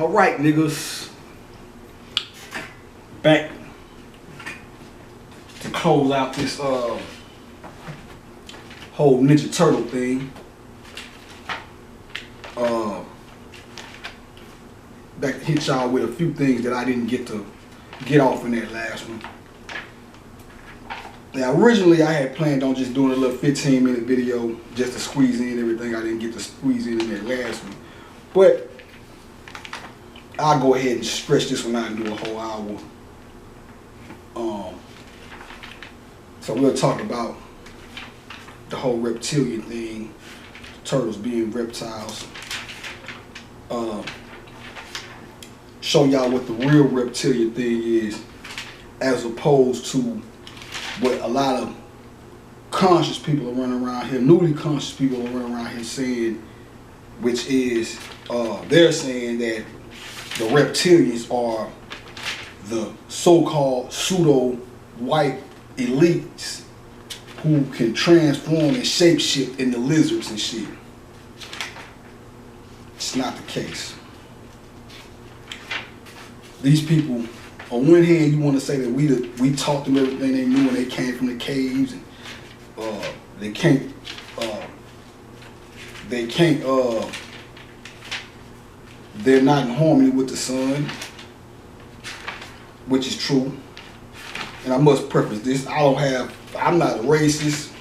Alright, niggas. Back to close out this whole Ninja Turtle thing. Back to hit y'all with a few things that I didn't get to get off in that last one. Now originally I had planned on just doing a little 15-minute video just to squeeze in everything I didn't get to squeeze in that last one. But I'll go ahead and stretch this one out and do a whole hour. So we'll talk about the whole reptilian thing, turtles being reptiles. Show y'all what the real reptilian thing is, as opposed to what a lot of conscious people are running around here, newly conscious people are running around here saying, which is they're saying that the reptilians are the so-called pseudo-white elites who can transform and shapeshift into lizards and shit. It's not the case. These people, on one hand, you want to say that we taught them everything they knew when they came from the caves, and they're not in harmony with the sun, which is true. And I must preface this, I'm not a racist.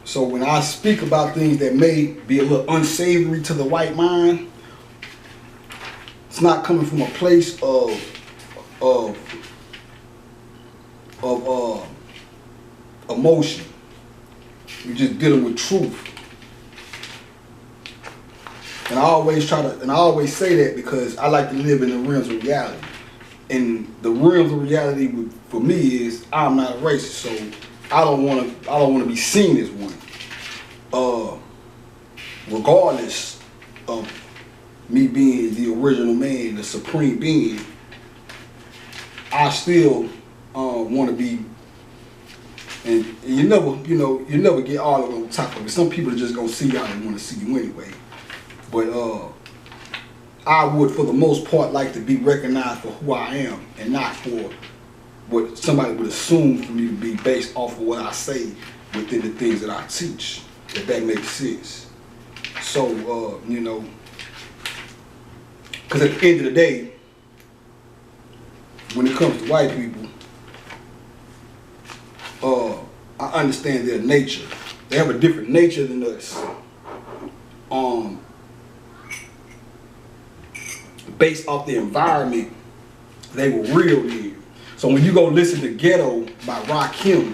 So when I speak about things that may be a little unsavory to the white mind, it's not coming from a place of emotion. We're just dealing with truth. And I always say that because I like to live in the realms of reality. And the realms of reality for me is I'm not a racist, so I don't want to be seen as one. Regardless of me being the original man, the supreme being, I still want to be. And you never get all of it on top of it. Some people are just gonna see y'all and want to see you anyway. But I would, for the most part, like to be recognized for who I am and not for what somebody would assume for me to be based off of what I say within the things that I teach, if that makes sense. So, because at the end of the day, when it comes to white people, I understand their nature. They have a different nature than us. Based off the environment they were reared in. So when you go listen to Ghetto by Rakim,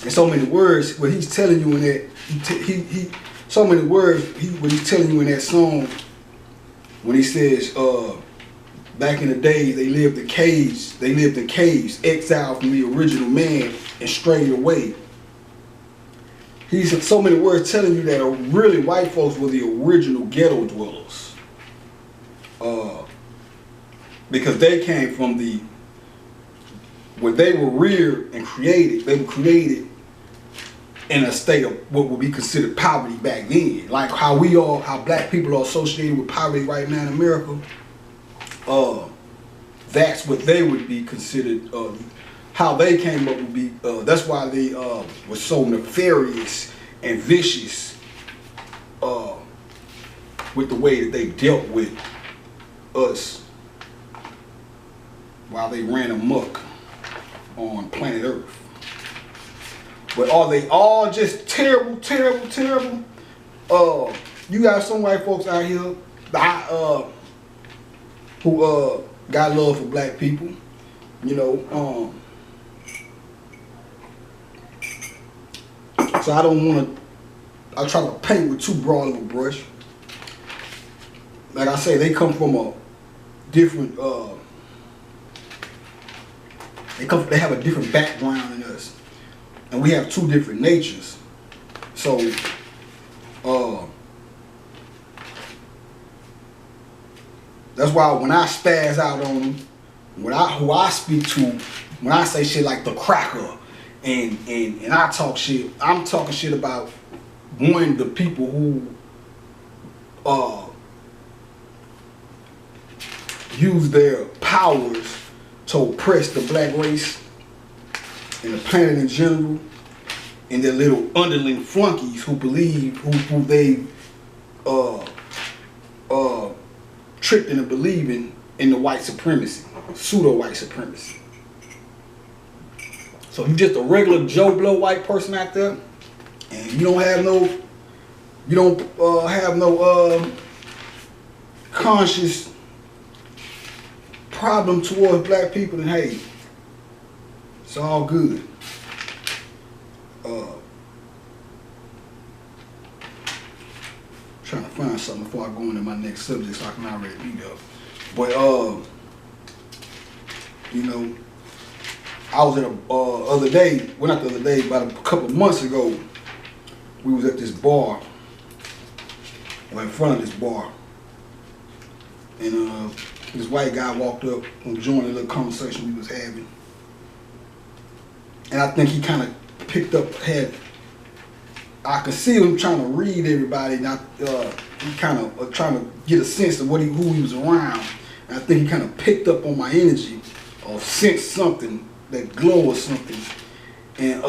in so many words, what he's telling you in that, what he's telling you in that song, when he says, back in the days they lived in caves, exiled from the original man and strayed away. He's in so many words telling you that really white folks were the original ghetto dwellers. Because they came from when they were reared and created, they were created in a state of what would be considered poverty back then. Like how black people are associated with poverty right now in America. That's what they would be considered, how they came up would be, that's why they were so nefarious and vicious with the way that they dealt with us while they ran amok on planet Earth. But are they all just terrible, terrible, terrible? You got some white folks out here who got love for black people, So I try to paint with too broad of a brush. Like I say, they come from a different, they have a different background than us. And we have two different natures. So, that's why when I spaz out on them, who I speak to, when I say shit like the cracker, and I talk shit, I'm talking shit about the people who use their powers to oppress the black race and the planet in general, and their little underling flunkies who believe, who they tricked into believing in the white supremacy, pseudo white supremacy. So you just a regular Joe Blow white person out there, and you don't have no conscious problem towards black people, then hey, it's all good. Trying to find something before I go into my next subject so I can already be there. But you know, I was at a other day, well not the other day, about a couple of months ago, we was at this bar, or in front of this bar, and this white guy walked up and joined the little conversation we was having. And I think he kind of picked up, I could see him trying to read everybody, and he kind of trying to get a sense of who he was around. And I think he kind of picked up on my energy, or sensed something, that glow or something. And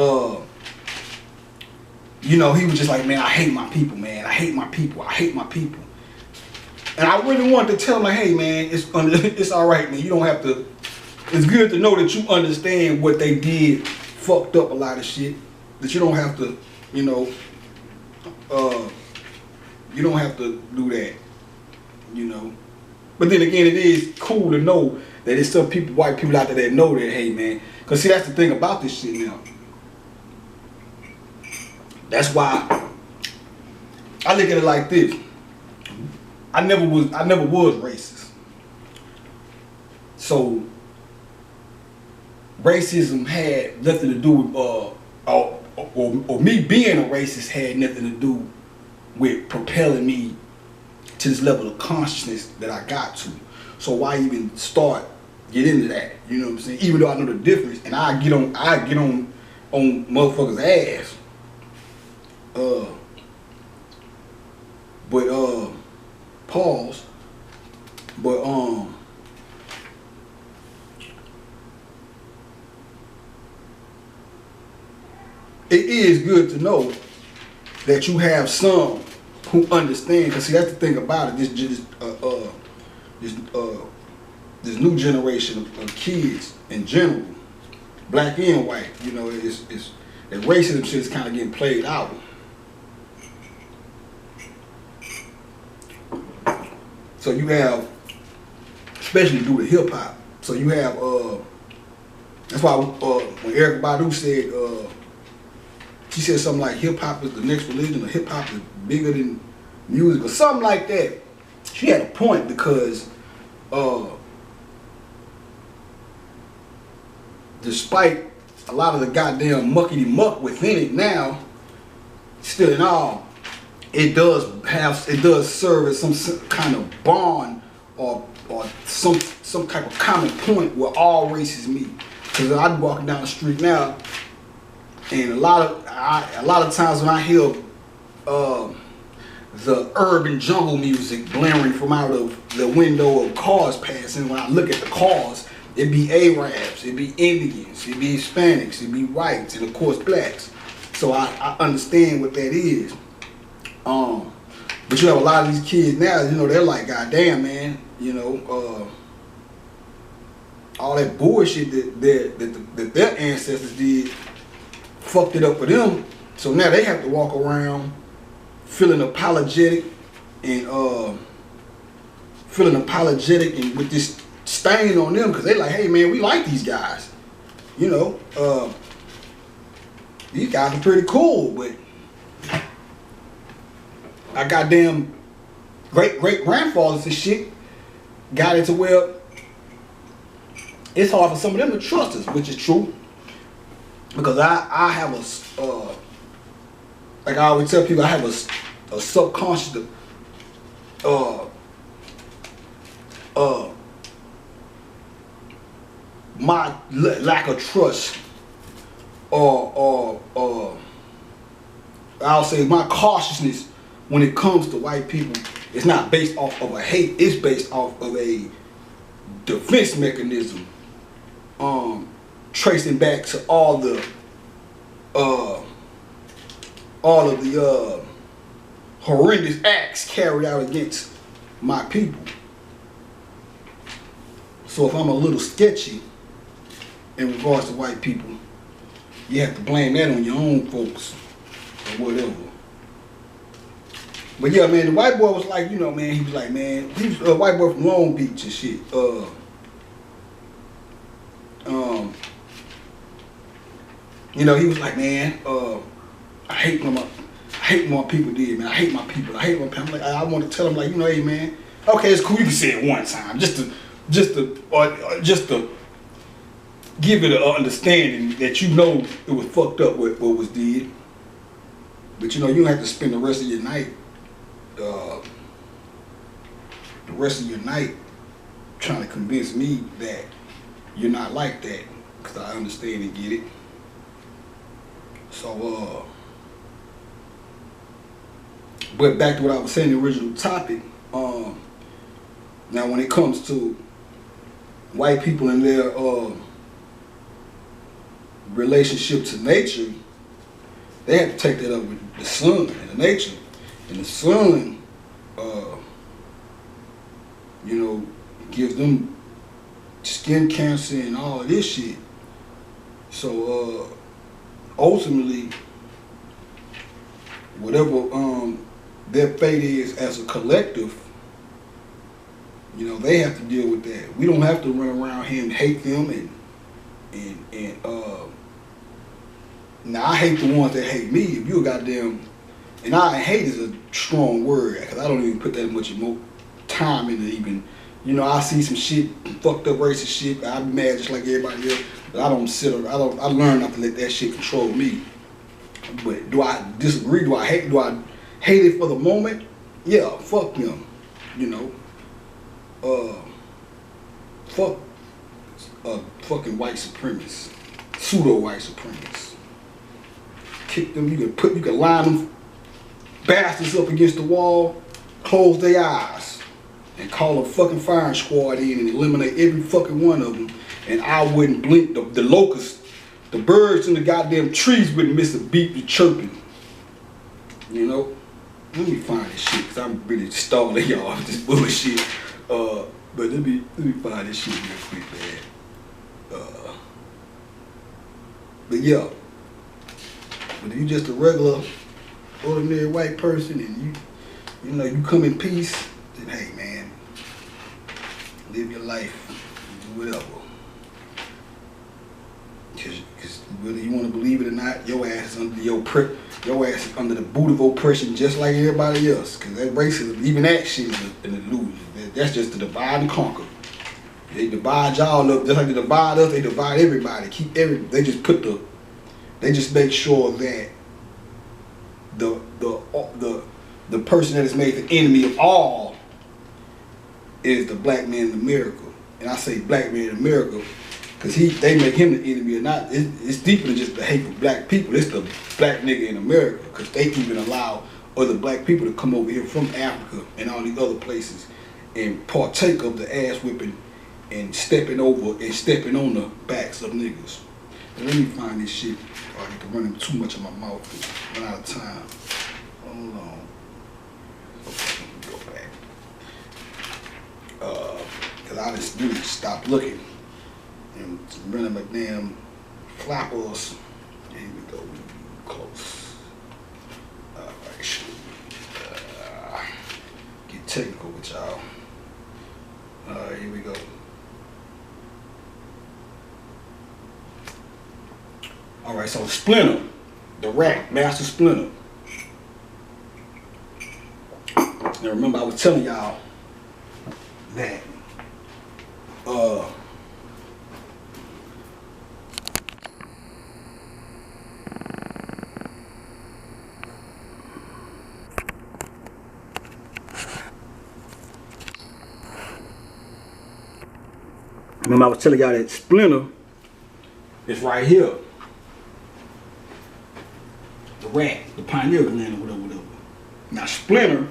you know, he was just like, man, I hate my people, man. I hate my people. I hate my people. And I really wanted to tell him, like, hey, man, it's all right, man. You don't have to. It's good to know that you understand what they did, fucked up a lot of shit. That you don't have to, you know, you don't have to do that, you know. But then again, it is cool to know that there's some people, white people out there that know that, hey, man. Because see, that's the thing about this shit now. That's why I look at it like this. I never was racist. So racism had nothing to do with or me being a racist had nothing to do with propelling me to this level of consciousness that I got to. So why even get into that? You know what I'm saying? Even though I know the difference, and I get on motherfuckers' ass. Pause. But it is good to know that you have some who understand, because see, that's the thing about it. This new generation of kids in general, black and white, you know, it's that racism shit is kind of getting played out. So you have, especially due to hip hop. So you have, that's why when Erykah Badu said, she said something like hip hop is the next religion, or hip hop is bigger than music, or something like that. She had a point, because despite a lot of the goddamn muckety muck within it now, still in all, it does serve as some kind of bond or some type of common point where all races meet. Because I'm walking down the street now, and a lot of times when I hear the urban jungle music blaring from out of the window of cars passing, when I look at the cars, it be Arabs, it be Indians, it be Hispanics, it be whites, and of course blacks. So I understand what that is. But you have a lot of these kids now, you know, they're like, God damn, man, you know, all that bullshit that their ancestors did fucked it up for them. So now they have to walk around feeling apologetic and with this stain on them, because they like, hey man, we like these guys. You know, these guys are pretty cool, but our goddamn great-grandfathers and shit got it to where it's hard for some of them to trust us, which is true. Because I have like I always tell people, I have a subconscious my lack of trust, or I'll say my cautiousness when it comes to white people, it's not based off of a hate, it's based off of a defense mechanism, tracing back to all of the horrendous acts carried out against my people. So if I'm a little sketchy in regards to white people, you have to blame that on your own folks or whatever. But yeah, man, the white boy was like, you know, man, he was like, man, he was a white boy from Long Beach and shit. You know, he was like, man, I hate what my people did, man. I hate my people. I hate my people. I'm like, I want to tell him, like, you know, hey, man, okay, it's cool. You can say it one time, just to give it an understanding that you know it was fucked up what was did. But you know, you don't have to spend the rest of your night, trying to convince me that you're not like that, because I understand and get it. So, but back to what I was saying, the original topic. Now, when it comes to white people and their relationship to nature, they have to take that up with the sun and the nature. And the sun, you know, gives them skin cancer and all of this shit. So, ultimately, whatever their fate is as a collective, you know, they have to deal with that. We don't have to run around here and hate them and now I hate the ones that hate me. If you a goddamn, and hate is a strong word, because I don't even put that much time into even, you know, I see some shit, fucked up racist shit, I be mad just like everybody else, but I learn not to let that shit control me. But do I disagree? Do I hate it for the moment? Yeah, fuck them. You know. Fuck fucking white supremacists. Pseudo white supremacists. Kick them, you can line them bastards up against the wall, close their eyes, and call a fucking firing squad in and eliminate every fucking one of them, and I wouldn't blink. The locusts, the birds in the goddamn trees wouldn't miss a beat to chirping. You know? Let me find this shit, because I'm really stalling y'all with this bullshit. But let me find this shit real quick, man. But yeah. But if you just a regular, ordinary white person and you know, you come in peace, then hey, man, live your life, do whatever. Because whether you want to believe it or not, your ass is under the boot of oppression just like everybody else. Because that racism, even that shit is an illusion. That's just to divide and conquer. They divide y'all up just like they divide us. They divide everybody. They just make sure that the person that is made the enemy of all is the black man in America. And I say black man in America because they make him the enemy or not. It's deeper than just the hate for black people. It's the black nigga in America, because they even allow other black people to come over here from Africa and all these other places and partake of the ass whipping and stepping over and stepping on the backs of niggas. And let me find this shit. I get to running too much in my mouth and run out of time. Hold on. Okay, let me go back. Because I just really stopped looking and running my damn flappers. Here we go. Close. Alright, get technical with y'all. Here we go. Alright, so Splinter, the rat, Master Splinter. Now remember, I was telling y'all that Splinter is right here. The rat, the pineal gland, or whatever. Now Splinter,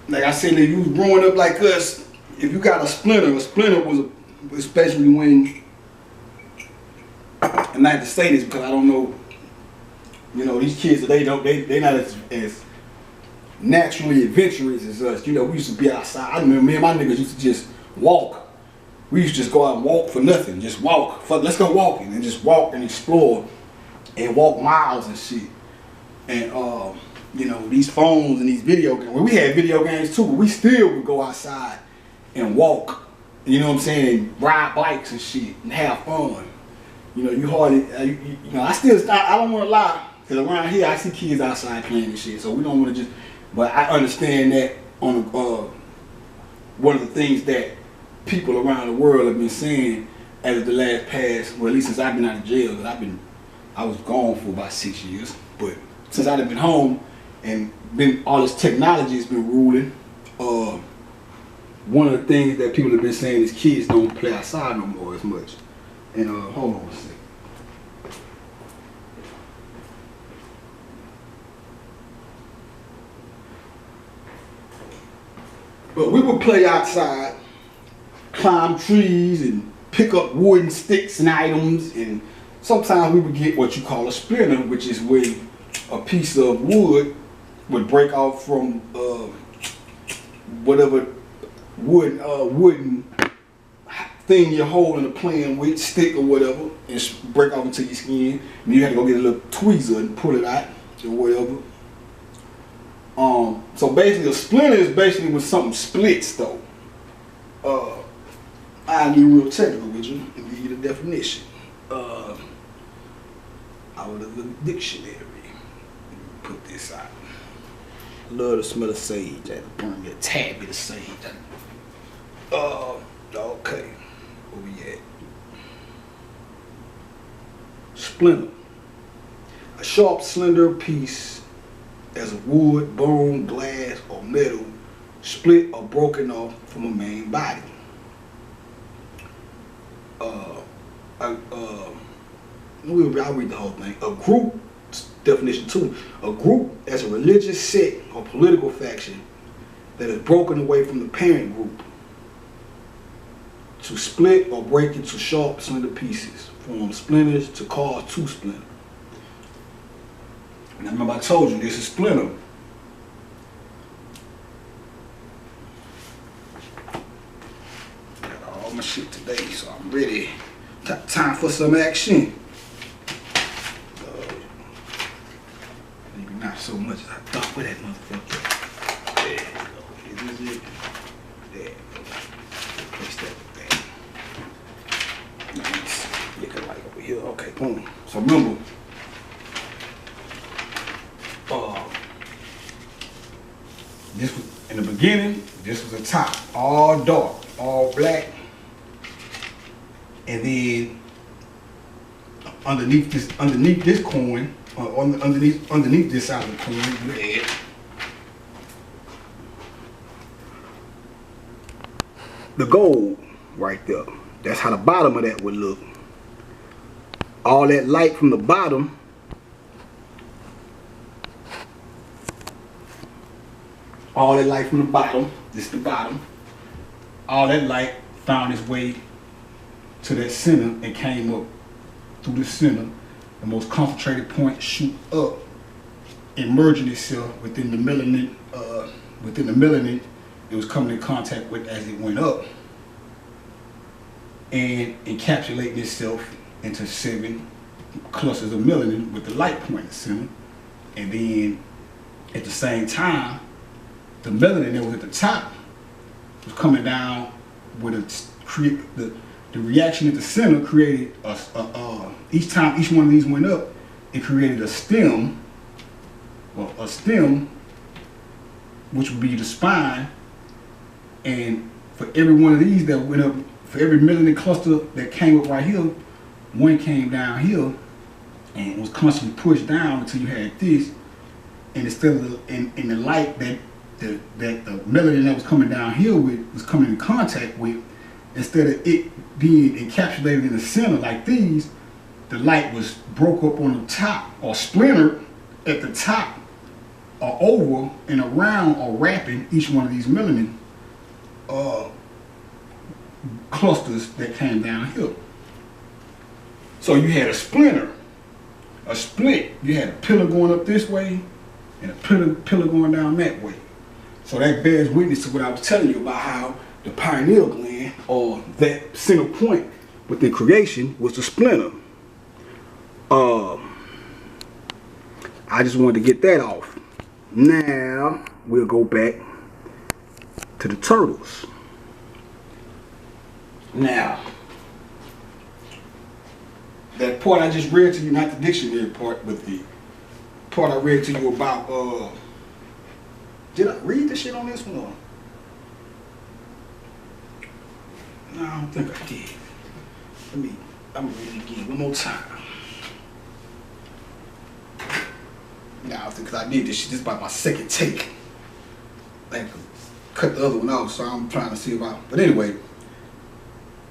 like I said, if you was growing up like us, if you got a splinter was especially when, and not to say this because I don't know, you know, these kids they not as naturally adventurous as us. You know, we used to be outside. I remember me and my niggas used to just walk. We used to just go out and walk for nothing. Just walk. Fuck, let's go walking and just walk and explore and walk miles and shit. And you know, these phones and these video games. Well, we had video games too, but we still would go outside and walk. You know what I'm saying? And ride bikes and shit and have fun. You know, you hardly, you know, I don't want to lie, because around here I see kids outside playing and shit, so we don't want to just, but I understand that on one of the things that people around the world have been saying as the last past, well, at least since I've been out of jail, because I was gone for about 6 years, but since I've been home and all this technology has been ruling, one of the things that people have been saying is kids don't play outside no more as much. And hold on a second. But we would play outside, climb trees and pick up wooden sticks and items, and sometimes we would get what you call a splinter, which is where a piece of wood would break off from whatever wooden thing you're holding or playing with, stick or whatever, and break off into your skin. And you have to go get a little tweezer and pull it out or whatever. So basically, a splinter is basically when something splits, though. I'll be real technical with you and give you the definition. Out of the dictionary. Put this out. I love the smell of sage. I had to burn me a tad bit of sage. Okay. Where we at? Splinter. A sharp, slender piece as of wood, bone, glass, or metal, split or broken off from a main body. I'll read the whole thing. A group, definition 2, a group as a religious sect or political faction that is broken away from the parent group to split or break into sharp, slender pieces, form splinters to cause two splinter. And I remember I told you this is splinter. Got all my shit today, so I'm ready. Time for some action. Maybe not so much as I thought. Where that motherfucker? There you go. Is this it? There. Place that there. Nice. Look at like over here. Okay, boom. So remember, this was in the beginning. This was the top, all dark, all black, and then underneath this coin, underneath this side of the coin, red. The gold right there. That's how the bottom of that would look. All that light from the bottom this is the bottom, all that light found its way to that center and came up through the center, the most concentrated point, shoot up, emerging itself within the melanin, it was coming in contact with as it went up, and encapsulating itself into 7 clusters of melanin with the light point in the center. And then at the same time, the melanin that was at the top was coming down with the reaction at the center created each time each one of these went up, it created a stem, which would be the spine. And for every one of these that went up, for every melanin cluster that came up right here, one came down here and was constantly pushed down until you had this. And instead of in the light that the melanin that was coming down here with was coming in contact with, instead of it being encapsulated in the center like these, the light was broke up on the top or splintered at the top or over and around or wrapping each one of these melanin clusters that came downhill. So you had a splinter, a split. You had a pillar going up this way and a pillar going down that way. So that bears witness to what I was telling you about how the pineal gland, or that center point within creation, was the splinter. I just wanted to get that off. Now we'll go back to the turtles. Now, that part I just read to you, not the dictionary part, but the part I read to you about, did I read the shit on this one? No, I don't think I did. I'm gonna read it again one more time. Now, because I did this shit, this is about my second take. I cut the other one off, so I'm trying to see about. But anyway,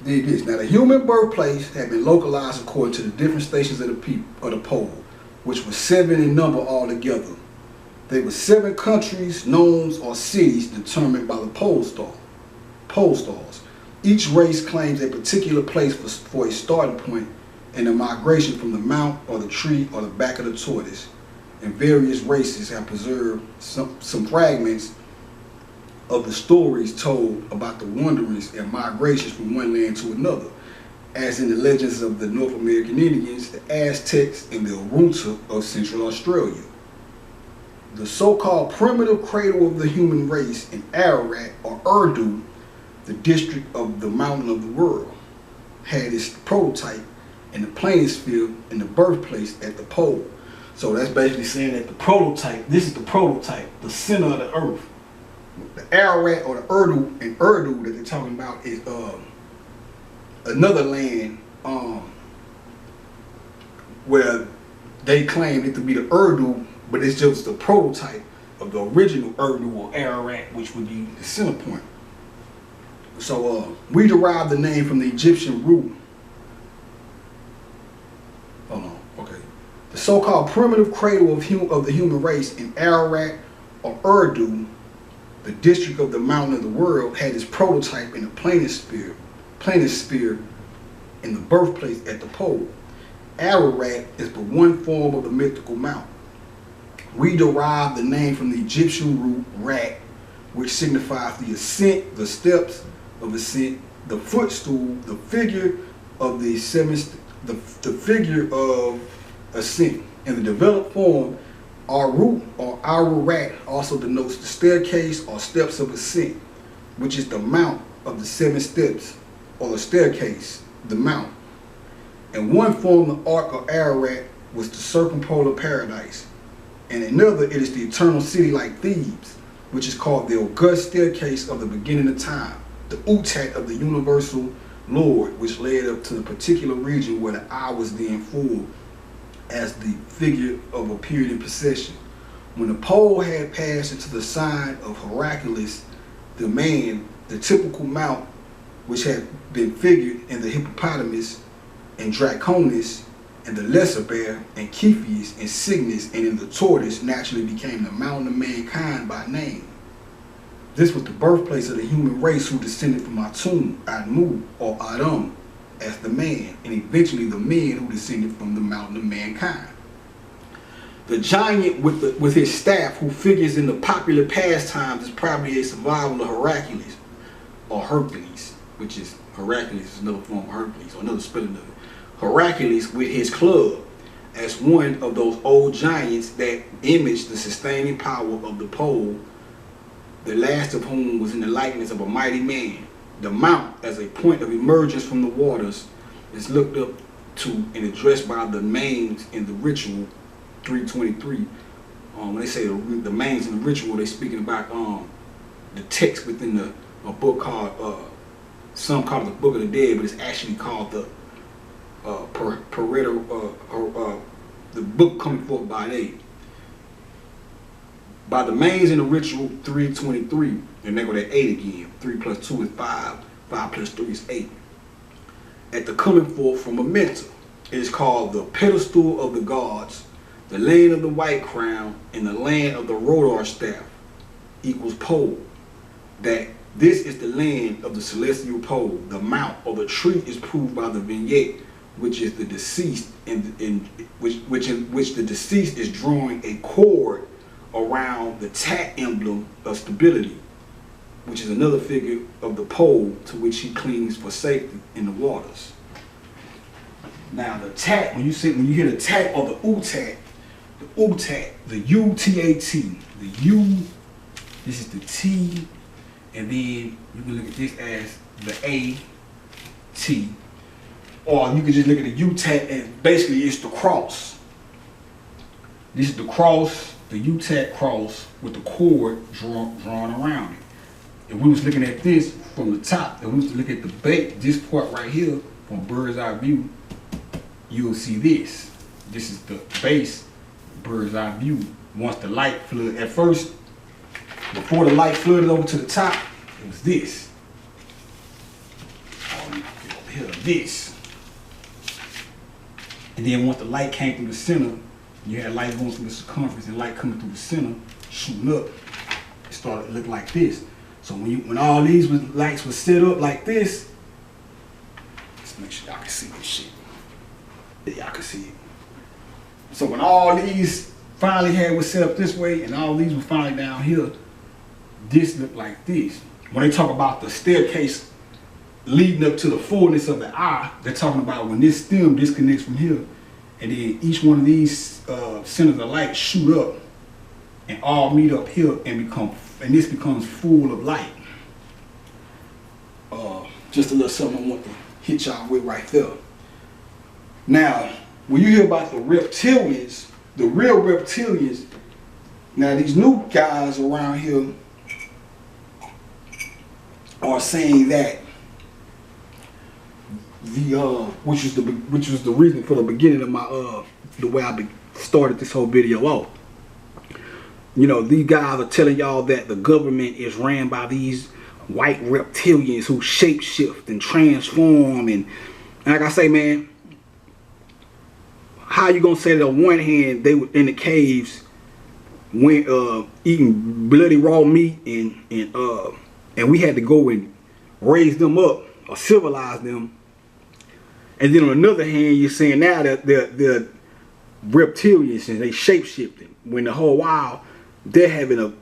did this. Now, the human birthplace had been localized according to the different stations of the pole, which was 7 in number altogether. There were 7 countries, nomes, or cities determined by the pole stars. Each race claims a particular place for a starting point in the migration from the mount or the tree or the back of the tortoise. And various races have preserved some fragments of the stories told about the wanderings and migrations from one land to another, as in the legends of the North American Indians, the Aztecs, and the Oronta of Central Australia. The so-called primitive cradle of the human race in Ararat or Urdu, the district of the mountain of the world, had its prototype in the planisphere and the birthplace at the pole. So that's basically saying that the prototype, this is the prototype, the center of the earth. The Ararat or the Urdu that they're talking about is another land where they claim it to be the Urdu, but it's just the prototype of the original Urdu or Ararat, which would be the center point. So we derived the name from the Egyptian root. Hold on, okay. The so-called primitive cradle of the human race in Ararat or Urdu, the district of the mountain of the world, had its prototype in the planisphere in the birthplace at the pole. Ararat is but one form of the mythical mountain. We derive the name from the Egyptian root rat, which signifies the ascent, the steps of ascent, the footstool, the figure of the figure of ascent. In the developed form, our root or Ararat also denotes the staircase or steps of ascent, which is the mount of the 7 steps, or the staircase, the mount. In one form, the ark of Ararat was the circumpolar paradise. And another, it is the eternal city like Thebes, which is called the august staircase of the beginning of time, the utat of the universal Lord, which led up to the particular region where the eye was then full as the figure of a period in procession. When the pole had passed into the sign of Hercules, the man, the typical mount, which had been figured in the hippopotamus and Draconis and the lesser bear and Kephius and Cygnus and in the tortoise, naturally became the mountain of mankind by name. This was the birthplace of the human race who descended from Atum, Admu, or Adam as the man, and eventually the men who descended from the mountain of mankind. The giant with his staff, who figures in the popular pastimes, is probably a survival of Hercules, or Hercules, which is Hercules is another form of Hercules, or another spelling of it. Hercules with his club, as one of those old giants that imaged the sustaining power of the pole, the last of whom was in the likeness of a mighty man. The mount, as a point of emergence from the waters, is looked up to and addressed by the mains in the ritual 323. When they say the mains in the ritual, they're speaking about the text within a book called, some call it the Book of the Dead, but it's actually called the the book coming forth by name. By the mains in the ritual 323, and they go to 8 again. 3 plus 2 is 5. 5 plus 3 is 8. At the coming forth from a mentor, it is called the pedestal of the gods, the land of the white crown, and the land of the rodar staff equals pole. That This is the land of the celestial pole. The mount or the tree is proved by the vignette, which is the deceased, in which the deceased is drawing a cord around the tat emblem of stability, which is another figure of the pole to which he clings for safety in the waters. Now the tat, when you hear the tat or the utat, the U-T-A-T, the U, this is the T, and then you can look at this as the A-T. Or you can just look at the U-tat and basically it's the cross. This is the cross, the U-tat cross with the cord drawn around it. If we was looking at this from the top, if we was to look at the base, this part right here from bird's eye view, you'll see this. This is the base bird's eye view. Once the light flooded, at first, before the light flooded over to the top, it was this. This. And then once the light came through the center, you had light going through the circumference and light coming through the center, shooting up, it started to look like this. So when all these lights were set up like this, let's make sure y'all can see this shit. Y'all can see it. So when all these finally was set up this way and all these were finally down here, this looked like this. When they talk about the staircase leading up to the fullness of the eye, they're talking about when this stem disconnects from here, and then each one of these centers of light shoot up and all meet up here and this becomes full of light. Just a little something I want to hit y'all with right there. Now, when you hear about the reptilians, the real reptilians, now these new guys around here are saying that which was the reason for the beginning of my the way I started this whole video off. You know, these guys are telling y'all that the government is ran by these white reptilians who shapeshift and transform, and like I say, man, how you gonna say that on one hand they were in the caves when eating bloody raw meat and we had to go and raise them up or civilize them, and then on another hand you're saying now that they're reptilians and they shapeshifting when the whole while they're having a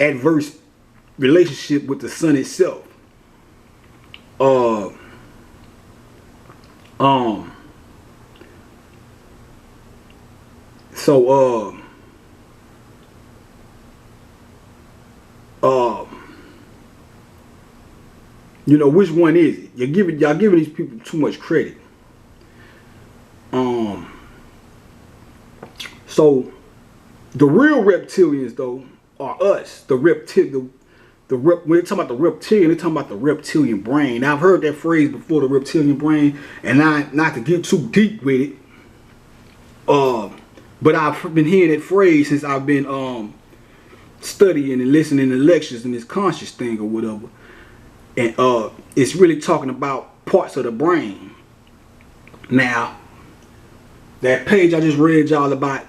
adverse relationship with the sun itself. You know, which one is it? Y'all giving these people too much credit. So the real reptilians though are us. When they talk about the reptilian, they're talking about the reptilian brain. Now I've heard that phrase before, the reptilian brain, and not to get too deep with it. But I've been hearing that phrase since I've been studying and listening to lectures and this conscious thing or whatever. And it's really talking about parts of the brain. Now, that page I just read y'all about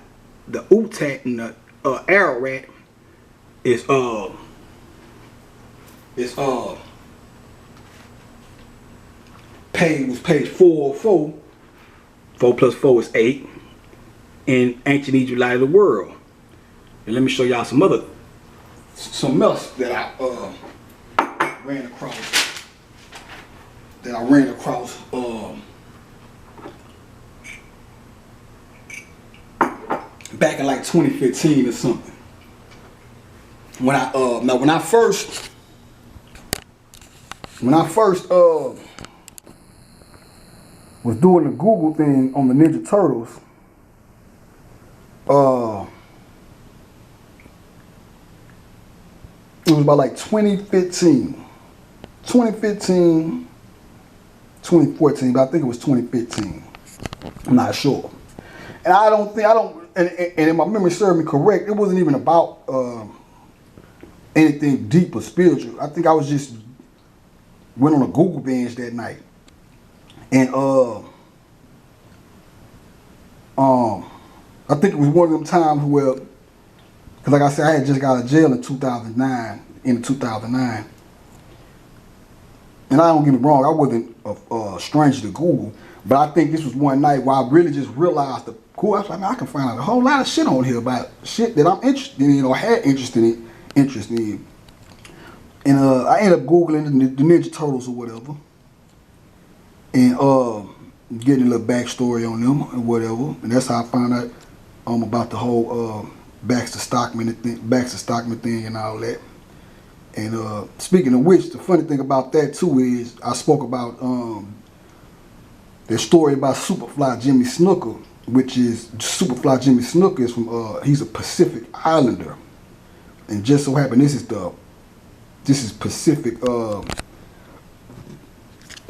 the Utat and the Ararat is page 404. 4 plus 4 is 8 in ancient Egypt light of the world. And let me show y'all some else that I ran across back in like 2015 or something. When I first was doing the Google thing on the Ninja Turtles, it was about like 2014, but I think it was 2015. I'm not sure. And if my memory serves me correct, it wasn't even about anything deep or spiritual. I think I was just went on a Google binge that night. And I think it was one of them times where, because like I said, I had just got out of jail in 2009, and I don't get me wrong, I wasn't a stranger to Google, but I think this was one night where I really just realized the cool. I was like, man, I can find out a whole lot of shit on here about shit that I'm interested in, or had interest in. And I ended up Googling the Ninja Turtles or whatever, and getting a little backstory on them or whatever. And that's how I found out about the whole Baxter Stockman thing and all that. And speaking of which, the funny thing about that too is I spoke about the story about Superfly Jimmy Snuka, which is Superfly Jimmy Snuka is from he's a Pacific Islander, and just so happened this is Pacific.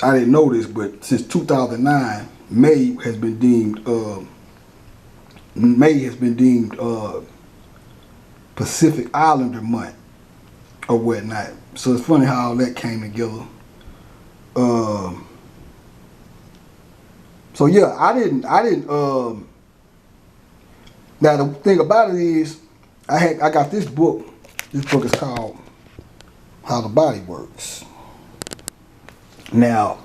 I didn't know this, but since 2009, May has been deemed Pacific Islander month or whatnot. So it's funny how all that came together. So yeah, I didn't. Now the thing about it is, I got this book. This book is called How the Body Works. Now,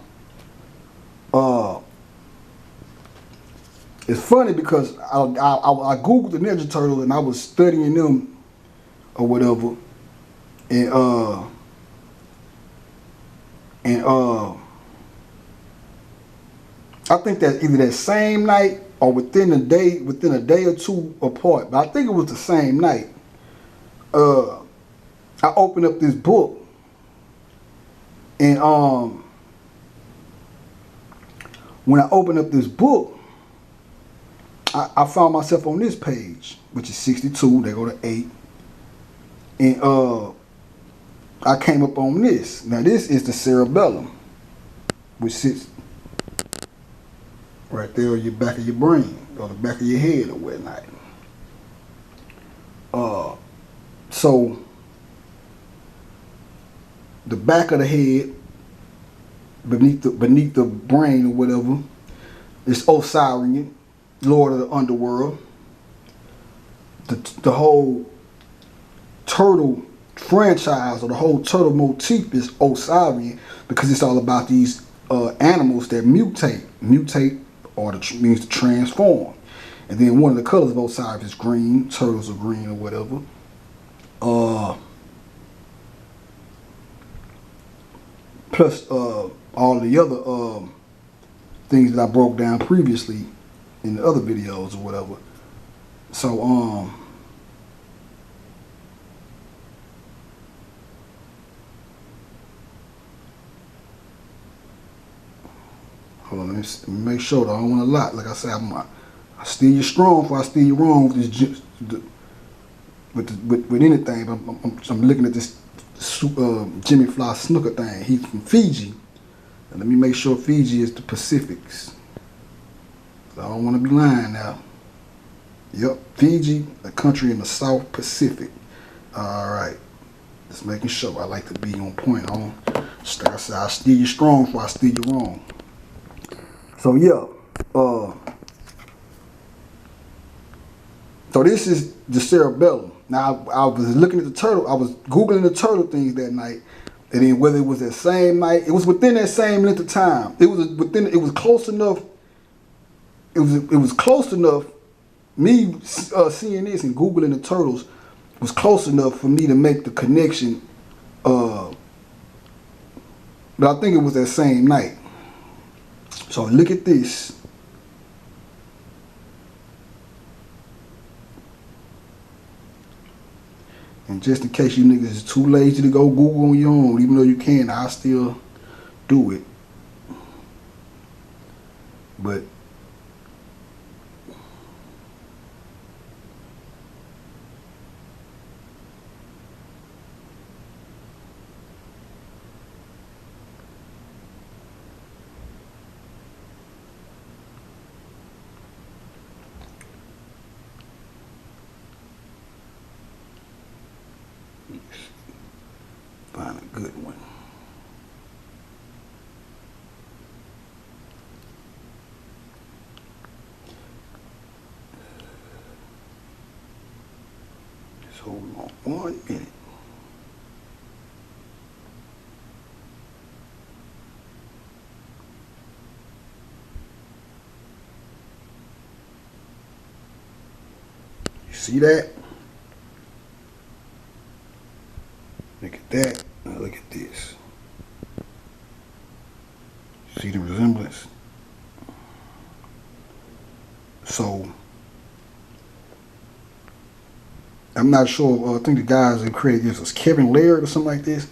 it's funny because I googled the Ninja Turtle and I was studying them or whatever, and I think that either that same night or within a day or two apart, but I think it was the same night. I opened up this book, and when I opened up this book, I found myself on this page, which is 62. They go to 8, and I came up on this. Now this is the cerebellum, which sits right there on your back of your brain, or the back of your head or whatnot. So the back of the head, beneath the brain or whatever, is Osirian, Lord of the Underworld. The whole turtle franchise, or the whole turtle motif, is Osirian because it's all about these animals that mutate, or means to transform. And then one of the colors of Osiris is green. Turtles are green or whatever. Plus all the other things that I broke down previously in the other videos or whatever. So hold on, let me make sure that I don't want a lot. Like I said, I steer you strong before I steer you wrong with this, with anything. I'm looking at this Jimmy Fly Snuka thing. He's from Fiji. And let me make sure Fiji is the Pacifics. I don't want to be lying now. Yep, Fiji, a country in the South Pacific. All right, just making sure. I like to be on point. Like I said, I steer you strong before I steer you wrong. So yeah, so this is the cerebellum. Now I was looking at the turtle. I was googling the turtle things that night, and then whether it was that same night, it was within that same length of time. It was within. It was close enough. It was close enough. Me seeing this and googling the turtles was close enough for me to make the connection. But I think it was that same night. So look at this. And just in case you niggas is too lazy to go Google on your own, even though you can, I still do it. But find a good one. Just hold on 1 minute. See that? Look at that. Now look at this. See the resemblance? So, I'm not sure. I think the guys in credit this was Kevin Laird or something like this.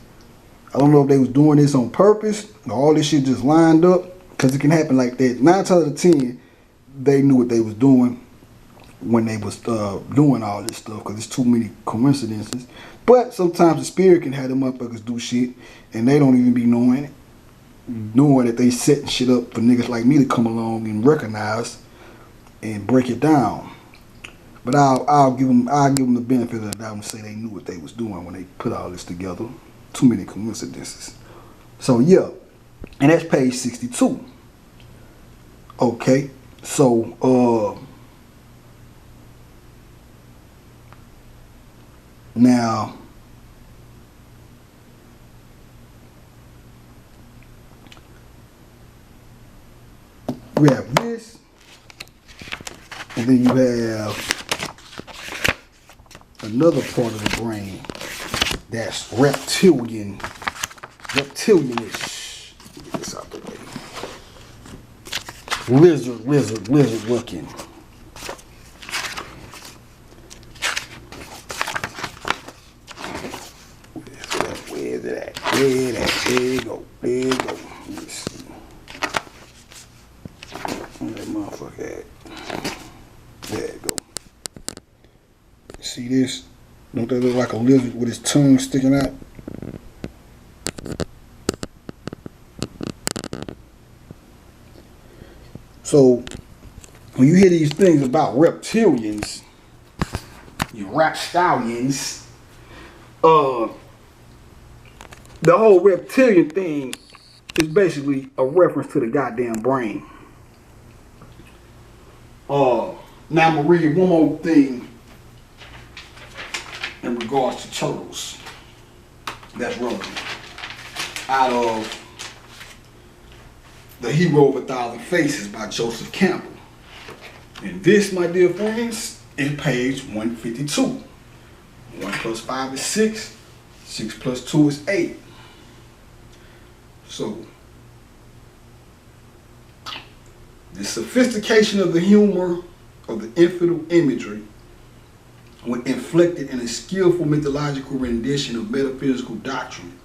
I don't know if they was doing this on purpose or all this shit just lined up, because it can happen like that. 9 times out of 10, they knew what they was doing when they was doing all this stuff, because it's too many coincidences. But sometimes the spirit can have them motherfuckers do shit and they don't even be knowing it, knowing that they setting shit up for niggas like me to come along and recognize and break it down. But I'll give them the benefit of the doubt and say they knew what they was doing when they put all this together. Too many coincidences. So yeah, and that's page 62. Okay, so now we have this, and then you have another part of the brain that's reptilianish. Get this out the way. Lizard looking. Where's it at? There you go. There you go. Let me see. Where that motherfucker at? There you go. See this? Don't that look like a lizard with his tongue sticking out? So, when you hear these things about reptilians, you rapstallions, the whole reptilian thing is basically a reference to the goddamn brain. Now I'm gonna read one more thing in regards to turtles that's relevant out of The Hero of 1,000 Faces by Joseph Campbell. And this, my dear friends, is page 152. 1 plus 5 is 6. 6 plus 2 is 8. So, the sophistication of the humor of the infidel imagery, when inflected in a skillful mythological rendition of metaphysical doctrine,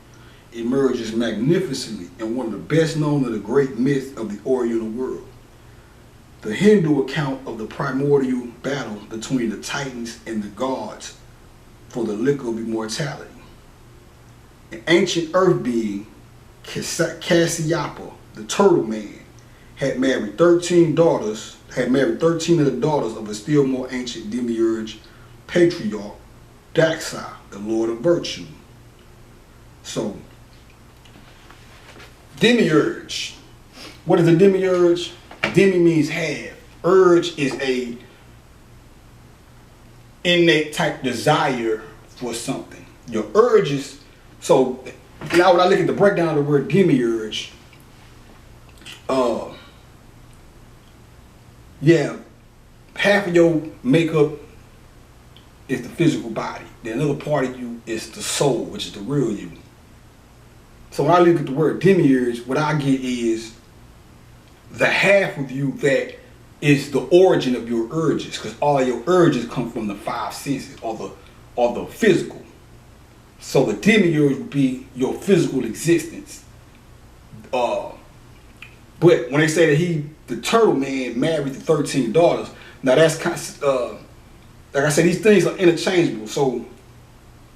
emerges magnificently in one of the best known of the great myths of the Oriental world. The Hindu account of the primordial battle between the Titans and the gods for the liquor of immortality. An ancient earth being, Kasyapa, the turtle man, had married 13 daughters, of the daughters of a still more ancient demiurge patriarch, Daxa, the Lord of Virtue. So, demiurge. What is a demiurge? Demi means half. Urge is a innate type desire for something. Your urges. So now when I look at the breakdown of the word demiurge, yeah, half of your makeup is the physical body. Then another part of you is the soul, which is the real you. So when I look at the word demiurge, what I get is the half of you that is the origin of your urges, because all your urges come from the 5 senses or the physical. So the demiurge would be your physical existence. But when they say that the turtle man married the 13 daughters, now that's kind of, like I said, these things are interchangeable. So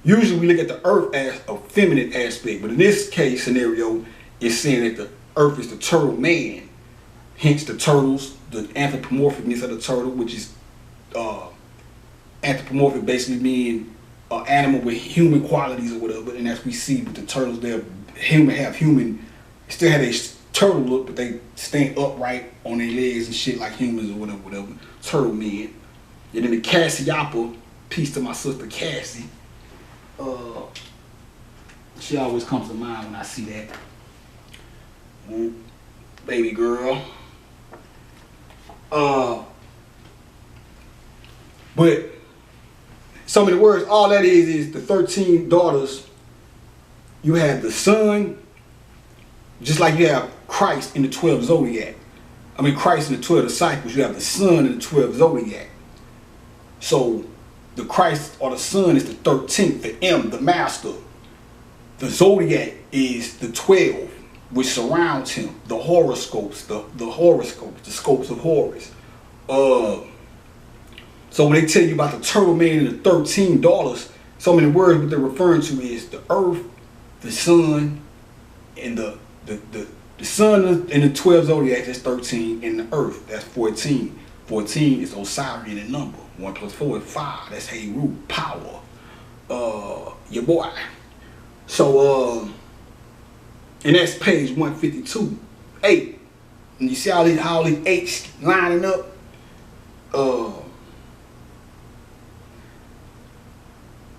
usually we look at the earth as a feminine aspect, but in this case scenario, it's saying that the earth is the turtle man. Hence the turtles, the anthropomorphicness of the turtle, which is anthropomorphic basically meaning an animal with human qualities or whatever. And as we see with the turtles, they're still have a turtle look, but they stand upright on their legs and shit like humans or whatever. Turtle men. And then the Kasyapa, peace to my sister Cassie. She always comes to mind when I see that. Baby girl. But So many words, all that is the 13 daughters. You have the sun, just like you have Christ in the 12 zodiac. I mean, Christ in the 12 disciples, you have the sun in the 12 zodiac. So the Christ or the sun is the 13th, the M, the master. The zodiac is the 12, which surrounds him. The horoscopes, the horoscopes, the scopes of Horus. So when they tell you about the turtle man and the 13 daughters, so many words what they're referring to is the earth, the sun, and the sun in the 12 zodiacs, that's 13, and the earth, that's 14. 14 is Osirian in number. 1 plus 4 is 5. That's Heru, power. Your boy. So and that's page 152. 8. And you see all these 8s lining up.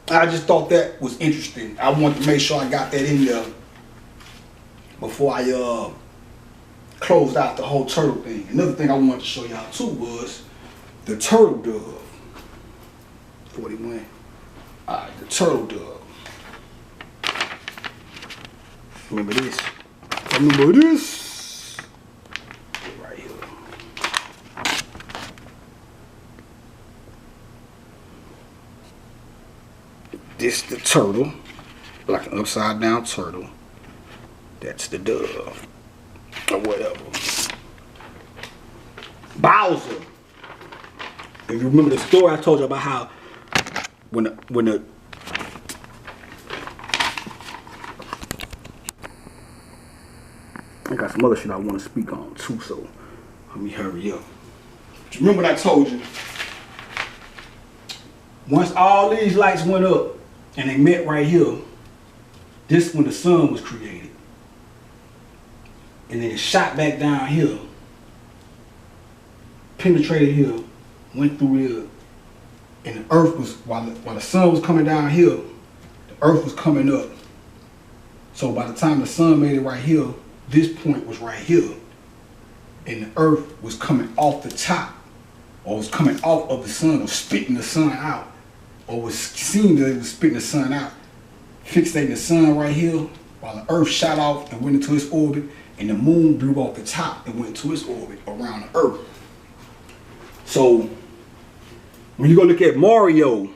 I just thought that was interesting. I wanted to make sure I got that in there before I closed out the whole turtle thing. Another thing I wanted to show y'all too was the turtle dove. 41. Alright, the turtle dove. Remember this? Remember this? Right here. This the turtle, like an upside down turtle. That's the dove, or whatever. Bowser. If you remember the story I told you about how when the I got some other shit I want to speak on too, so let me hurry up. But you remember what I told you? Once all these lights went up and they met right here, this when the sun was created. And then it shot back down here, penetrated here, went through here, and the earth was, while the sun was coming down here, the earth was coming up. So by the time the sun made it right here, this point was right here, and the earth was coming off the top, or was coming off of the sun, or spitting the sun out, or was seen that it was spitting the sun out, fixating the sun right here, while the earth shot off and went into its orbit, and the moon blew off the top and went into its orbit around the earth. So when you go look at Mario,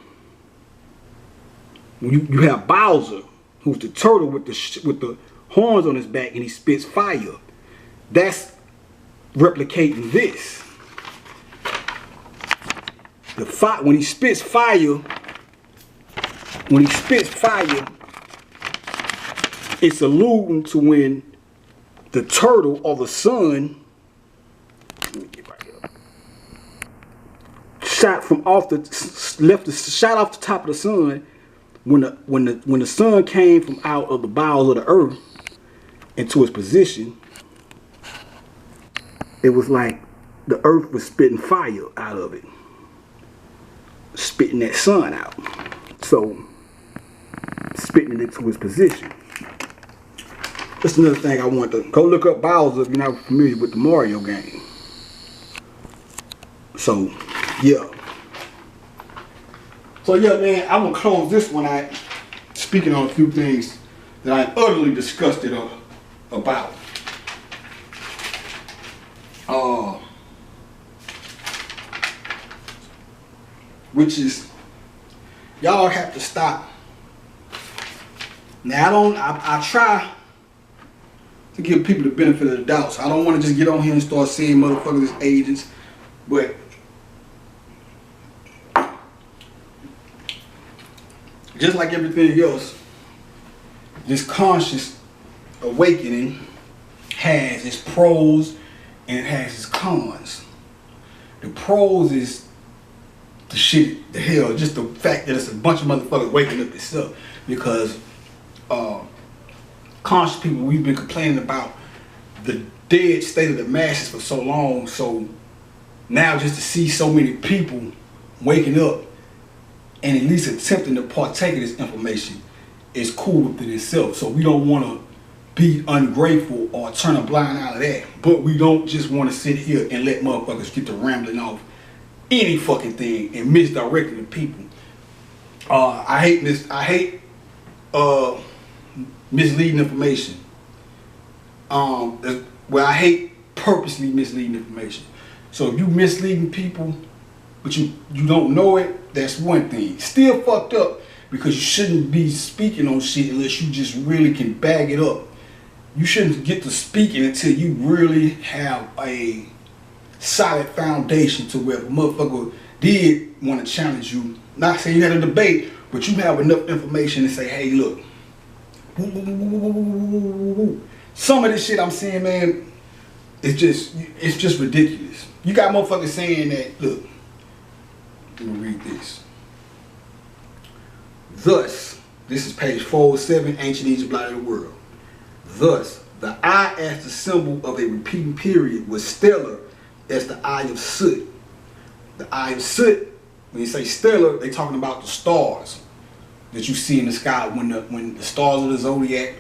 when you have Bowser, who's the turtle with the horns on his back, and he spits fire. That's replicating this. The fire, when he spits fire, it's alluding to when the turtle or the sun, let me get right here, shot from off the shot off the top of the sun. When the sun came from out of the bowels of the earth into its position, it was like the earth was spitting fire out of it, spitting that sun out. So spitting it into its position. That's another thing I want to go look up Bowser if you're not familiar with the Mario game. So yeah. So yeah, man, I'm gonna close this one out speaking on a few things that I utterly disgusted about. Which is, y'all have to stop. Now I try to give people the benefit of the doubt. So I don't want to just get on here and start seeing motherfuckers as agents, but just like everything else, this conscious awakening has its pros and it has its cons. The pros is the shit, the hell, just the fact that it's a bunch of motherfuckers waking up itself. Because conscious people, we've been complaining about the dead state of the masses for so long. So now just to see so many people waking up and at least attempting to partake of this information is cool within itself. So we don't want to be ungrateful or turn a blind eye to that. But we don't just want to sit here and let motherfuckers get to rambling off any fucking thing and misdirecting the people. I hate this. I hate misleading information. Well, I hate purposely misleading information. So if you misleading people, but you don't know it, that's one thing. Still fucked up because you shouldn't be speaking on shit unless you just really can bag it up. You shouldn't get to speaking until you really have a solid foundation to where a motherfucker did want to challenge you. Not saying you had a debate, but you have enough information to say, hey, look. Some of this shit I'm saying, man, it's just ridiculous. You got motherfuckers saying that, look, let me read this. Thus, this is page 407, Ancient Egypt, Light of the World. Thus, the eye as the symbol of a repeating period was stellar as the eye of soot. The eye of soot, when you say stellar, they talking about the stars that you see in the sky. When the stars of the zodiac,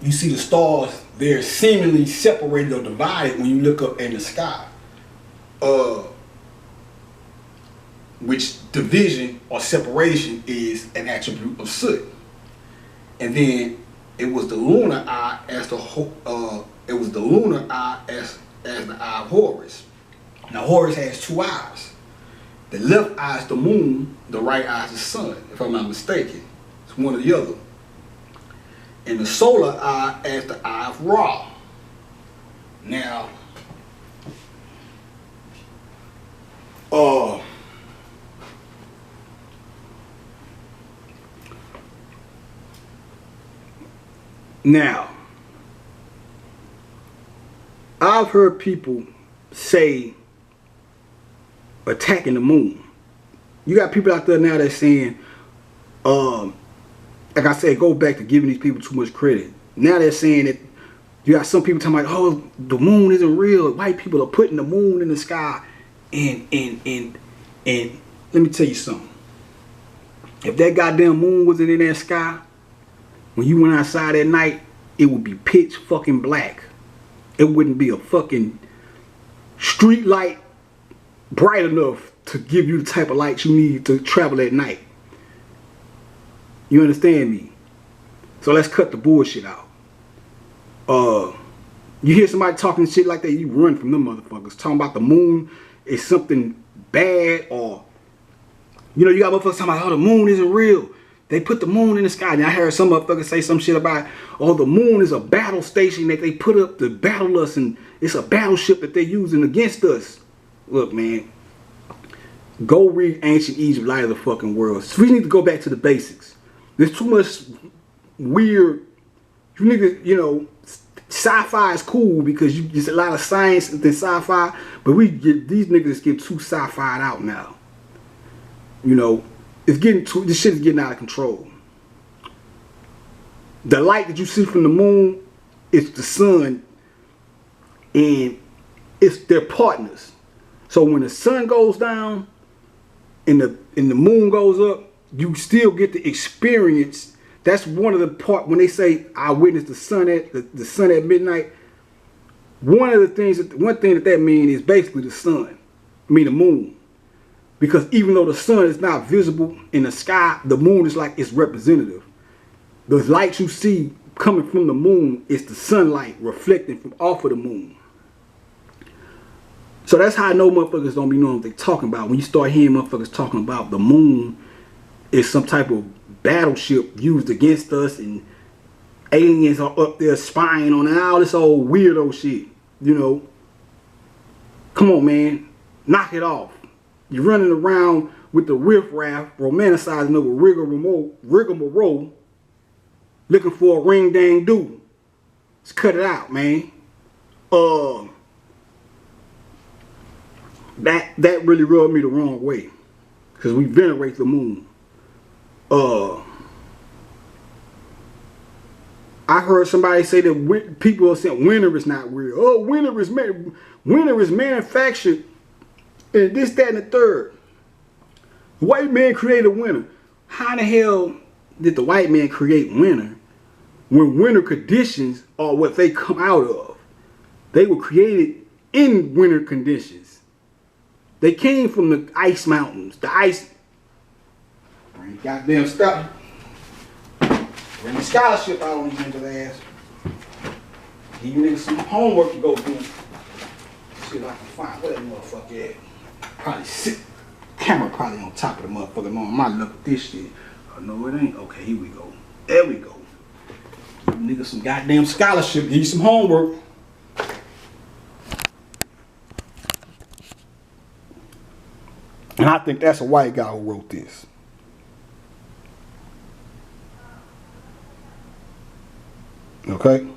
you see the stars, they're seemingly separated or divided when you look up in the sky. Which division or separation is an attribute of soot. And then it was the lunar eye as the eye of Horus. Now Horus has two eyes. The left eye is the moon, the right eye is the sun, if I'm not mistaken. It's one or the other. And the solar eye as the eye of Ra. Now, I've heard people say attacking the moon. You got people out there now that's saying, like I said, go back to giving these people too much credit. Now they're saying that you got some people talking about, oh, the moon isn't real. White people are putting the moon in the sky. And let me tell you something. If that goddamn moon wasn't in that sky, when you went outside at night, it would be pitch fucking black. It wouldn't be a fucking street light bright enough to give you the type of light you need to travel at night. You understand me? So let's cut the bullshit out. You hear somebody talking shit like that, you run from them motherfuckers. Talking about the moon is something bad, or you got motherfuckers talking about, oh, the moon isn't real. They put the moon in the sky. Now I heard some motherfuckers say some shit about, oh, the moon is a battle station that they put up to battle us, and it's a battleship that they're using against us. Look, man, go read Ancient Egypt, Light of the fucking World. So we need to go back to the basics. There's too much weird. You niggas, sci-fi is cool because there's a lot of science and sci-fi, but these niggas get too sci-fi'd out now. This shit is getting out of control. The light that you see from the moon is the sun, and it's their partners. So when the sun goes down and the moon goes up, you still get the experience. That's one of the part when they say I witnessed the sun at midnight. One thing that means is basically the sun, the moon. Because even though the sun is not visible in the sky, the moon is like its representative. The light you see coming from the moon is the sunlight reflecting from off of the moon. So that's how I know motherfuckers don't be knowing what they're talking about. When you start hearing motherfuckers talking about the moon is some type of battleship used against us and aliens are up there spying on all this old weirdo shit, Come on, man. Knock it off. You're running around with the riffraff, romanticizing over rigmarole, looking for a ring dang do. Let's cut it out, man. That really rubbed me the wrong way, because we venerate the moon. I heard somebody say that people are saying winter is not real. Oh, winter is manufactured, and this, that, and the third. The white man created winter. How the hell did the white man create winter when winter conditions are what they come out of? They were created in winter conditions. They came from the ice mountains. Bring the goddamn stuff. Bring the scholarship out on these niggas' ass. Give you niggas some homework to go do. See if I can find where that motherfucker at. Probably sit. Camera probably on top of the motherfucker. No, I might look at this shit. Oh, no, it ain't. Okay, here we go. There we go. Give you niggas some goddamn scholarship. Give you some homework. And I think that's a white guy who wrote this. Okay?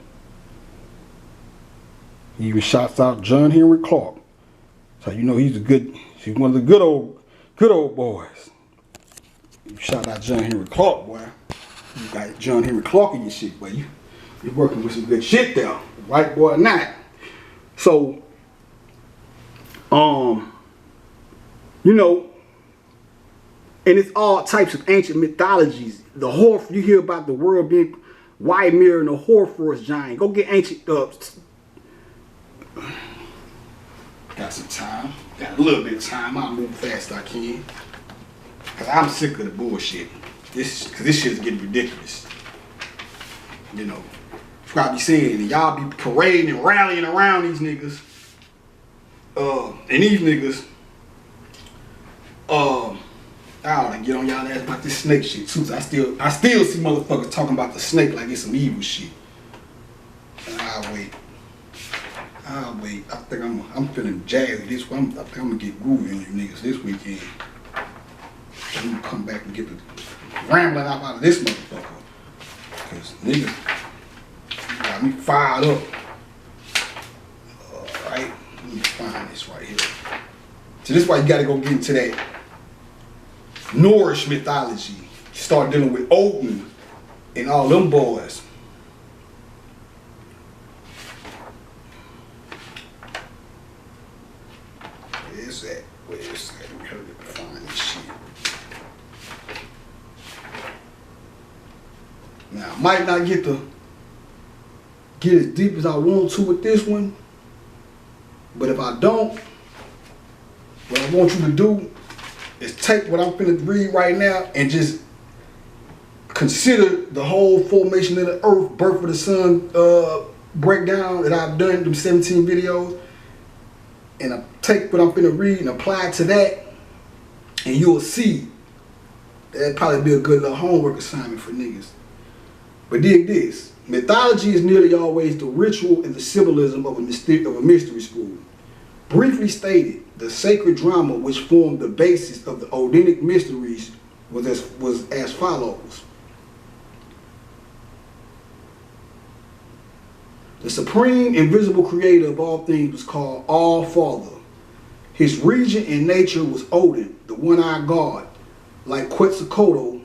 He even shouts out John Henry Clark. So you know he's one of the good old boys. You shout out John Henry Clark, boy. You got John Henry Clark in your shit, boy. You're working with some good shit there. White boy or not. So, you know, and it's all types of ancient mythologies. The you hear about the world being white mirror and the Horfrost giant. Go get ancient. Got some time. Got a little bit of time. I'll move fast as I can. Cause I'm sick of the bullshit. Cause this shit's getting ridiculous. You know, you probably saying y'all be parading and rallying around these niggas. And these niggas, I ought to get on y'all ass about this snake shit too. I still see motherfuckers talking about the snake like it's some evil shit. I'll wait. I think I'm feeling jazzy this way. I think I'm gonna get groovy on you niggas this weekend. I'm gonna come back and get the rambling out of this motherfucker. Cause niggas got me fired up. Alright, let me find this right here. So this is why you gotta go get into that Norse mythology. Start dealing with Odin and all them boys. Where's that? Let me hurry up and find this shit. Now I might not get as deep as I want to with this one, but if I don't, what I want you to do is take what I'm finna read right now and just consider the whole formation of the earth, birth of the sun breakdown that I've done, them 17 videos, and I take what I'm finna read and apply it to that, and you'll see that'd probably be a good little homework assignment for niggas. But dig this, mythology is nearly always the ritual and the symbolism of a mystery school. Briefly stated, the sacred drama which formed the basis of the Odinic mysteries was as follows. The supreme invisible creator of all things was called All-Father. His regent in nature was Odin, the one-eyed god. Like Quetzalcoatl,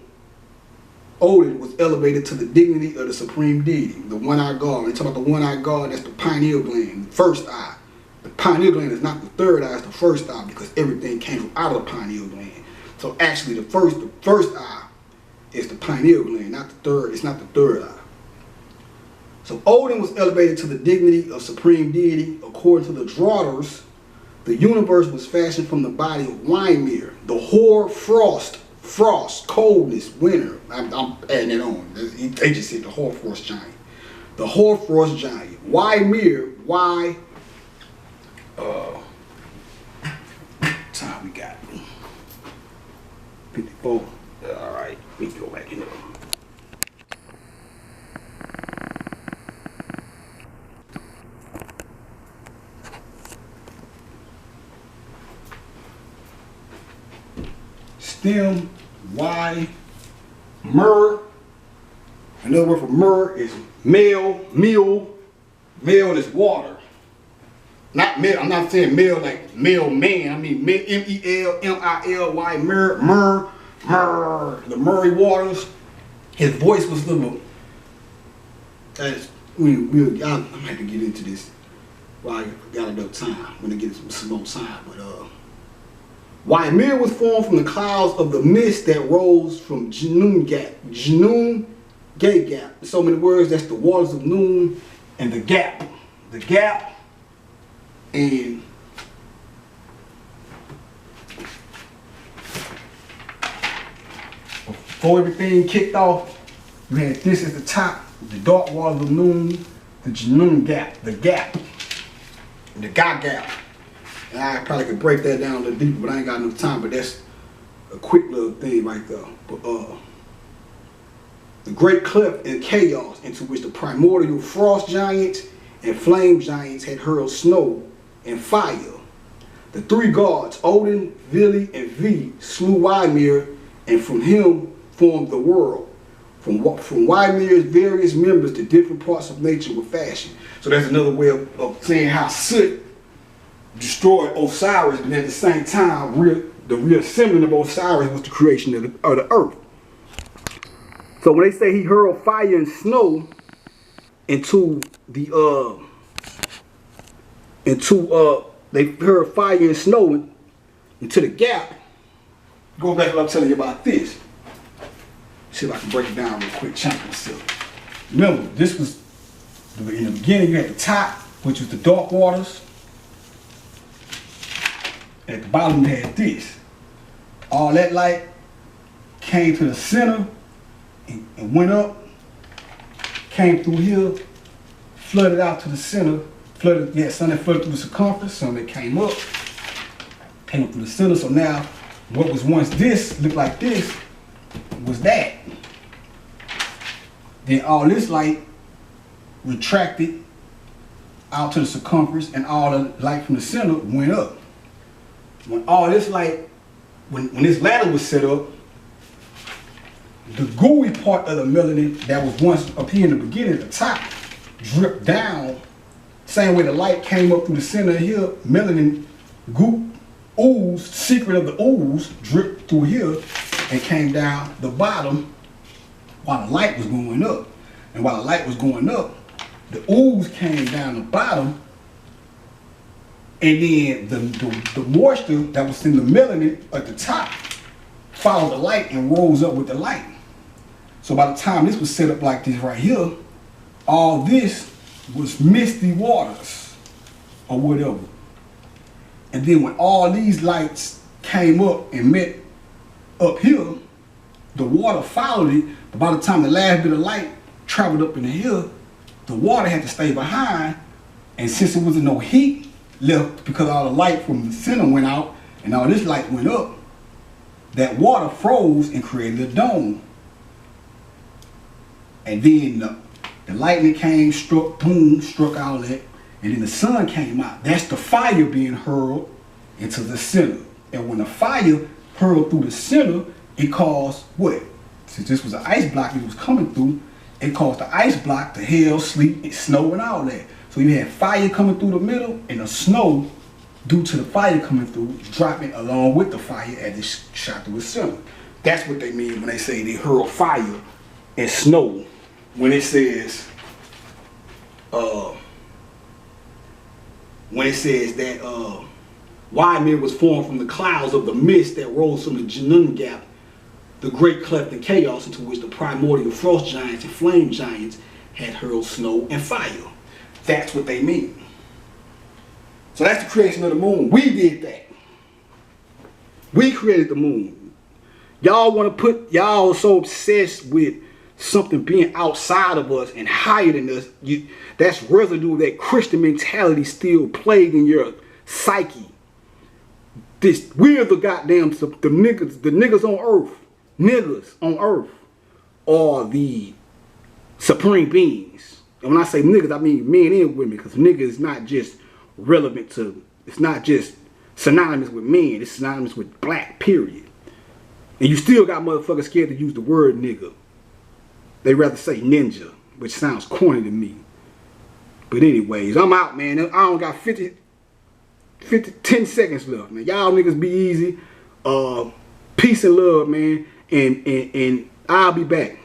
Odin was elevated to the dignity of the supreme deity, the one-eyed god. They talk about the one-eyed god, that's the pineal gland, the first eye. The pineal gland is not the third eye, it's the first eye, because everything came from out of the pineal gland. So actually the first eye is the pineal gland, not the third, it's not the third eye. So Odin was elevated to the dignity of supreme deity. According to the Draughters, the universe was fashioned from the body of Ymir, the hoar frost, coldness, winter. I'm adding it on. They just said the Horfrost giant. The Horfrost giant. Ymir, time we got 54. All right, we can go back in there. Stem, myrrh. Another word for myrrh is meal. Meal is water. Not male, I'm not saying male like male man. I mean M-E-L-M-I-L-Y, myrrh. The Murray Waters. His voice was a little. I might have to get into this while I got enough time. I'm gonna get some more time, but Ymir was formed from the clouds of the mist that rose from Jnun Gap. In so many words, that's the waters of Noon and the gap. The gap and before everything kicked off, you had this at the top, the dark water of the moon, the Janoon gap, the gap, the God gap. And I probably could break that down a little deeper, but I ain't got enough time. But that's a quick little thing right there. But the great cleft and chaos into which the primordial frost giants and flame giants had hurled snow and fire. The three gods, Odin, Vili, and V, slew Ymir, and from him formed the world. From Ymir's various members, the different parts of nature were fashioned. So that's another way of saying how Soot destroyed Osiris, but at the same time, the reassembling of Osiris was the creation of the earth. So when they say he hurled fire and snow into the they hurled fire and snow into the gap. Go back to what I'm telling you about this. See if I can break it down real quick, chunk myself. Remember, this was in the beginning. You had the top, which was the dark waters. At the bottom, you had this. All that light came to the center and went up, came through here, flooded out to the center, some that flooded through the circumference, some that came up through the center. So now, what was once this, looked like this, was that. Then all this light retracted out to the circumference, and all the light from the center went up. When all this light, when this ladder was set up, the gooey part of the melanin that was once up here in the beginning at the top dripped down. Same way the light came up through the center here, melanin goop, ooze, secret of the ooze, dripped through here and came down the bottom while the light was going up. And while the light was going up, the ooze came down the bottom, and then the moisture that was in the melanin at the top followed the light and rose up with the light. So by the time this was set up like this right here, all this was misty waters or whatever. And then when all these lights came up and met up here, the water followed it, but by the time the last bit of light traveled up in the hill, the water had to stay behind, and since there wasn't no heat left because all the light from the center went out and all this light went up, that water froze and created a dome. And then the lightning came, struck, boom, struck all that, and then the sun came out. That's the fire being hurled into the center. And when the fire hurled through the center, it caused what? Since this was an ice block it was coming through, it caused the ice block to hail, sleet, and snow, and all that. So you had fire coming through the middle, and the snow, due to the fire coming through, dropping along with the fire as it shot through the center. That's what they mean when they say they hurl fire and snow. When it says, that Ymir was formed from the clouds of the mist that rose from the Janoon gap, the great cleft and chaos into which the primordial frost giants and flame giants had hurled snow and fire. That's what they mean. So that's the creation of the moon. We did that. We created the moon. Y'all so obsessed with something being outside of us and higher than us. That's residue of that Christian mentality still plaguing your psyche. We're the goddamn, the niggas on earth are the supreme beings. And when I say niggas, I mean men and women, because nigga is not just relevant to, it's not just synonymous with men, it's synonymous with black, period. And you still got motherfuckers scared to use the word nigga. They rather say ninja, which sounds corny to me. But anyways, I'm out, man. I don't got 10 seconds left, man. Y'all niggas be easy. Peace and love, man. And I'll be back.